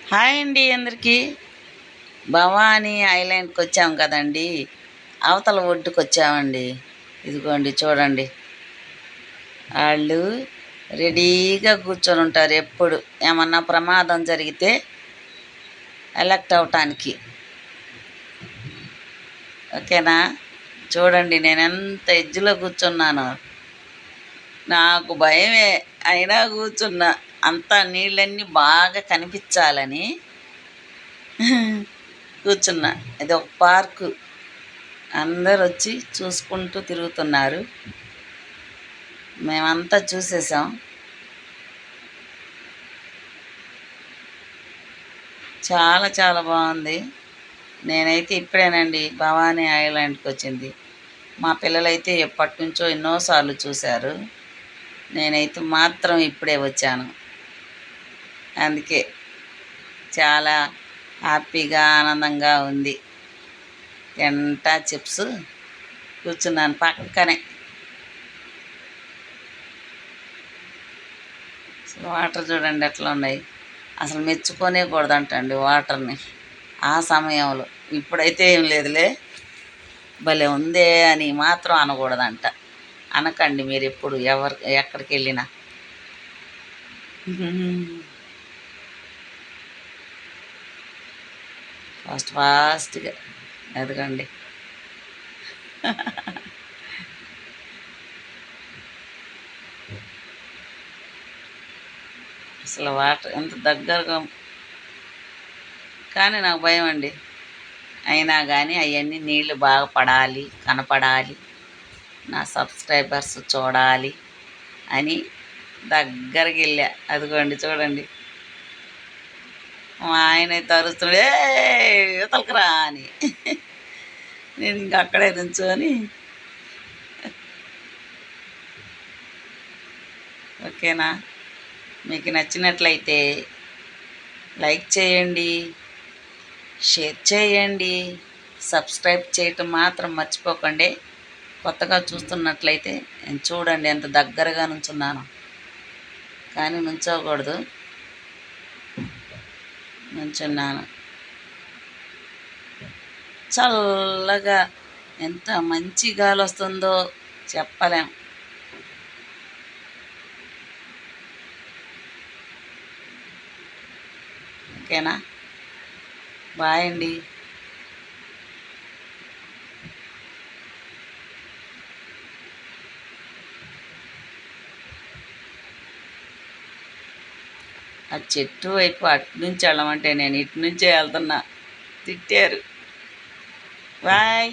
Hi అండి అందరికీ. భవానీ ఐలాండ్కి వచ్చాం కదండి, అవతల ఒడ్డుకు వచ్చామండి. ఇదిగోండి చూడండి, వాళ్ళు రెడీగా కూర్చొని ఉంటారు ఎప్పుడు ఏమన్నా ప్రమాదం జరిగితే ఎలక్ట్ అవటానికి. ఓకేనా? చూడండి నేను ఎంత ఎడ్జ్లో కూర్చున్నాను, నాకు భయమే అయినా కూర్చున్నా. అంతా నీళ్ళన్నీ బాగా కనిపించాలని కూర్చున్నా. ఇది ఒక పార్కు, అందరు వచ్చి చూసుకుంటూ తిరుగుతున్నారు. మేమంతా చూసేసాం. చాలా చాలా బాగుంది. నేనైతే ఇప్పుడేనండి భవానీ ఐలాండ్కి వచ్చింది. మా పిల్లలైతే ఎప్పటి నుంచో ఎన్నోసార్లు చూశారు. నేనైతే మాత్రం ఇప్పుడే వచ్చాను. అందుకే చాలా హ్యాపీగా ఆనందంగా ఉంది. తింటా చిప్స్ కూర్చున్నాను పక్కనే. వాటర్ చూడండి ఎట్లా ఉన్నాయి. అసలు మెచ్చుకొనే కూడదంటండి వాటర్ని ఆ సమయంలో. ఇప్పుడైతే ఏం లేదులే, భలే ఉందే అని మాత్రం అనకూడదంట. అనకండి మీరు ఎప్పుడు ఎక్కడికి వెళ్ళినా. ఫాస్ట్గా ఎదగండి. అసలు వాటర్ ఎంత దగ్గరగా, కానీ నాకు భయం అండి. అయినా కానీ అవన్నీ నీళ్ళు బాగా పడాలి, కనపడాలి, నా సబ్స్క్రైబర్స్ చూడాలి అని దగ్గరికి వెళ్ళా. అదిగోండి చూడండి, మా ఆయన అయితే అరుస్తుండే యువతలకురా అని. నేను ఇంక అక్కడే నుంచొని. ఓకేనా? మీకు నచ్చినట్లయితే లైక్ చేయండి, షేర్ చేయండి, సబ్స్క్రైబ్ చేయటం మాత్రం మర్చిపోకండి. కొత్తగా చూస్తున్నట్లయితే చూడండి ఎంత దగ్గరగా నుంచున్నాను, కానీ నుంచోకూడదు, నుంచున్నాను. చల్లగా ఎంత మంచి గాలి వస్తుందో చెప్పలేం. ఓకేనా? బాయ్ అండి. ఆ చెట్టు వైపు అటు నుంచి వెళ్ళమంటే నేను ఇటు నుంచే వెళ్తున్నా. తిట్టారు. బాయ్.